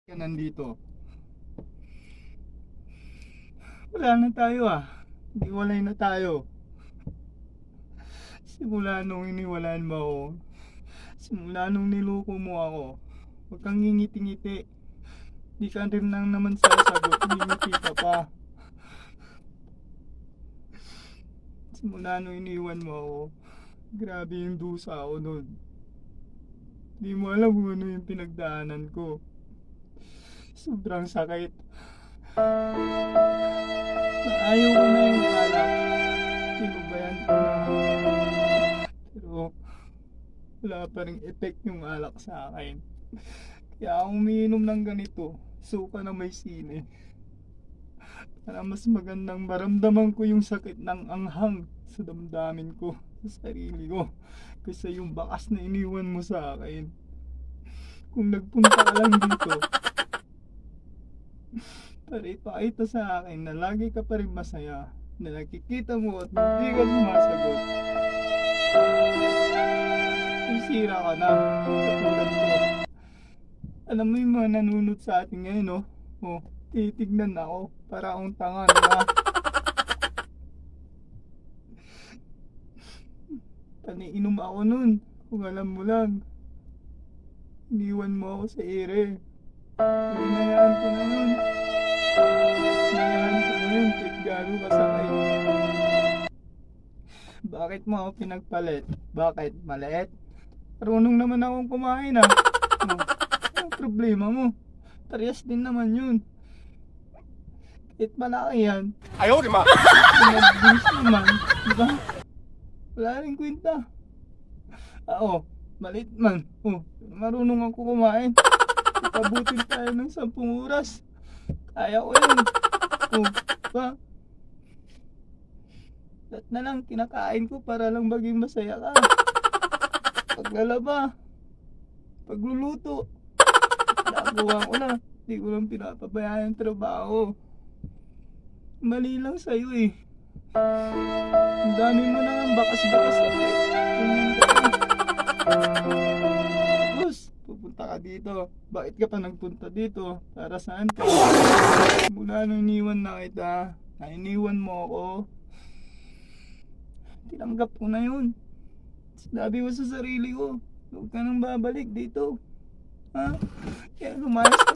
Ka nandito. Wala na tayo ah. Hiwalay na tayo. Simula nung iniwalaan mo ako. Simula nung niloko mo ako. Huwag kang ngingiti-ngiti. Di ka rin lang naman sasagot. Ngingiti ka pa. Simula nung iniwan mo ako. Grabe yung dusa ako nun. Di mo alam kung ano yung pinagdaanan ko. Sobrang sakit. Ayaw ko na yung alak. Tinubayan ko na. Pero wala pa rin effect yung alak sa akin. Kaya ako umiinom ng ganito. Suka na may sili. Para mas magandang maramdaman ko yung sakit ng anghang sa damdamin ko, sa sarili ko. Kasi yung bakas na iniwan mo sa akin. Kung nagpunta ka lang dito, para ipakita sa akin na lagi ka pa rin masaya, na nakikita mo at hindi ka sumasagot. Sisira ka na, katulad ko. Alam mo yung mga nanunod sa atin ngayon, no? Oh, titignan ako para akong tanga na. Paniinom ako nun, kung alam mo lang. Iniwan mo ako sa ere. Hinayaan ko na yun. Hinayaan ko na yun, kahit gano kasakit. Bakit mo ako pinagpalit? Bakit? Maliit? Marunong naman akong kumain ah. Ang problema mo? Parehas din naman yun. Kahit malaki yan. Ayaw, di ma! Pinag-dings naman. Diba? Wala rin kwenta. Oo, maliit man. Oh, marunong ako kumain. Pabutin tayo ng 10 oras. Kaya ko yun. Oh, diba? Lahat na lang kinakain ko para lang maging masaya ka. Paglalaba, pagluluto, nagawa ko na. Hindi ko lang pinapabayaan ang trabaho. Mali lang sa'yo eh. Ang dami mo na nga bakas-bakas eh. Ganyan ka na. Tapos, pupunta ka dito. Bakit ka pa nagpunta dito? Para saan ka? Mula nung iniwan na kita, na iniwan mo ako, tinanggap ko na yun. Sinabi ko sa sarili ko, huwag ka nang babalik dito. Ha? Kaya lumayas ka